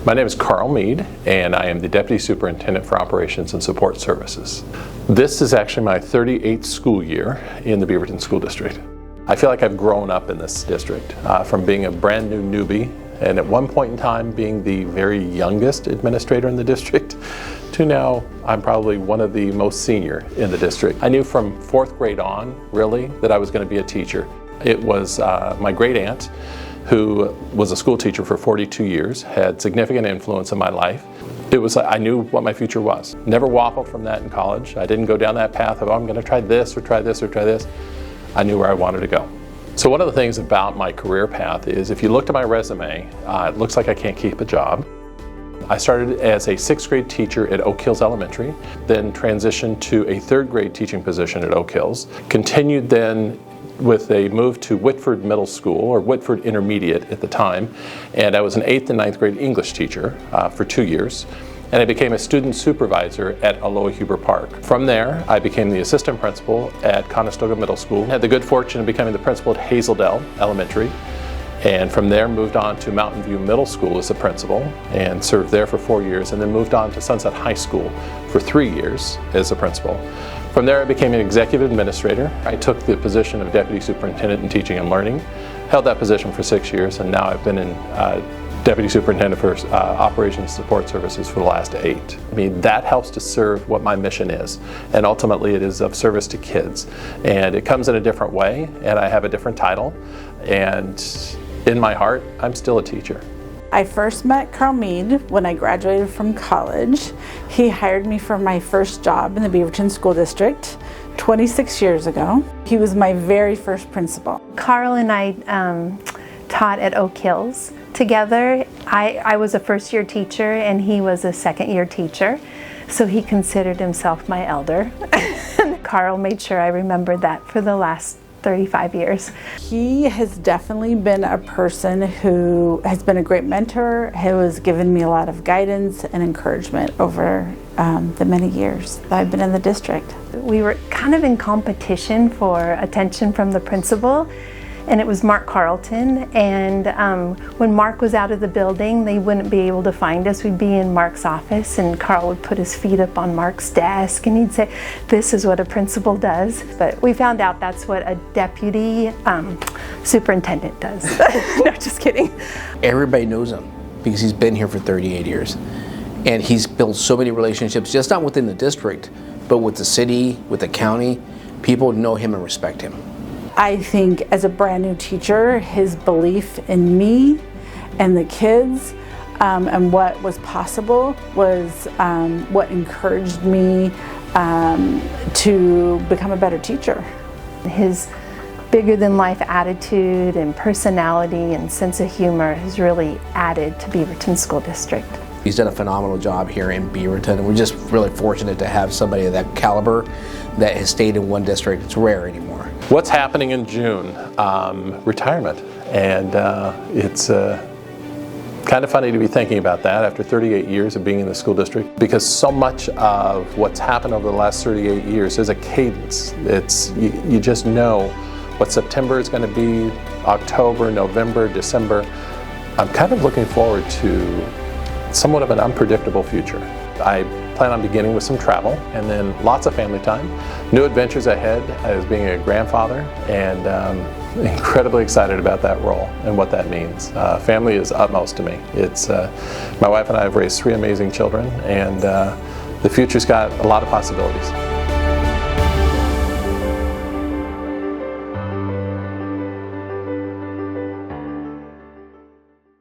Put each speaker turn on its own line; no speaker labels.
My name is Carl Mead, and I am the Deputy Superintendent for Operations and Support Services. This is actually my 38th school year in the Beaverton School District. I feel like I've grown up in this district, from being a brand new newbie, and at one point in time being the very youngest administrator in the district, to now I'm probably one of the most senior in the district. I knew from 4th grade on, really, that I was going to be a teacher. It was my great aunt, who was a school teacher for 42 years, had significant influence in my life. It was, I knew what my future was. Never waffled from that in college. I didn't go down that path of, oh, I'm going to try this or try this or try this. I knew where I wanted to go. So one of the things about my career path is, if you looked at my resume, it looks like I can't keep a job. I started as a 6th grade teacher at Oak Hills Elementary, then transitioned to a 3rd grade teaching position at Oak Hills, continued then with a move to Whitford Middle School, or Whitford Intermediate at the time, and I was an 8th and 9th grade English teacher for 2 years, and I became a student supervisor at Aloha Huber Park. From there, I became the assistant principal at Conestoga Middle School, had the good fortune of becoming the principal at Hazeldale Elementary, and from there moved on to Mountain View Middle School as a principal and served there for 4 years, and then moved on to Sunset High School for 3 years as a principal. From there I became an executive administrator. I took the position of deputy superintendent in teaching and learning, held that position for 6 years, and now I've been in deputy superintendent for operations and support services for the last 8. I mean, that helps to serve what my mission is, and ultimately it is of service to kids. And it comes in a different way, and I have a different title, and in my heart, I'm still a teacher.
I first met Carl Mead when I graduated from college. He hired me for my first job in the Beaverton School District 26 years ago. He was my very first principal.
Carl and I taught at Oak Hills together. I was a first-year teacher and he was a second-year teacher, so he considered himself my elder. Carl made sure I remembered that for the last 35 years.
He has definitely been a person who has been a great mentor, who has given me a lot of guidance and encouragement over the many years that I've been in the district.
We were kind of in competition for attention from the principal, and it was Mark Carlton, and when Mark was out of the building, they wouldn't be able to find us. We'd be in Mark's office, and Carl would put his feet up on Mark's desk, and he'd say, this is what a principal does. But we found out that's what a deputy superintendent does. No, just kidding.
Everybody knows him because he's been here for 38 years. And he's built so many relationships, just not within the district, but with the city, with the county. People know him and respect him.
I think as a brand new teacher, his belief in me and the kids and what was possible was what encouraged me to become a better teacher. His bigger-than-life attitude and personality and sense of humor has really added to Beaverton School District.
He's done a phenomenal job here in Beaverton, and we're just really fortunate to have somebody of that caliber that has stayed in one district. It's rare anymore.
What's happening in June? Retirement, and it's kind of funny to be thinking about that after 38 years of being in the school district, because so much of what's happened over the last 38 years is a cadence. It's you just know what September is going to be, October, November, December. I'm kind of looking forward to somewhat of an unpredictable future. I plan on beginning with some travel, and then lots of family time, new adventures ahead as being a grandfather, and incredibly excited about that role and what that means. Family is utmost to me. It's my wife and I have raised 3 amazing children, and the future's got a lot of possibilities.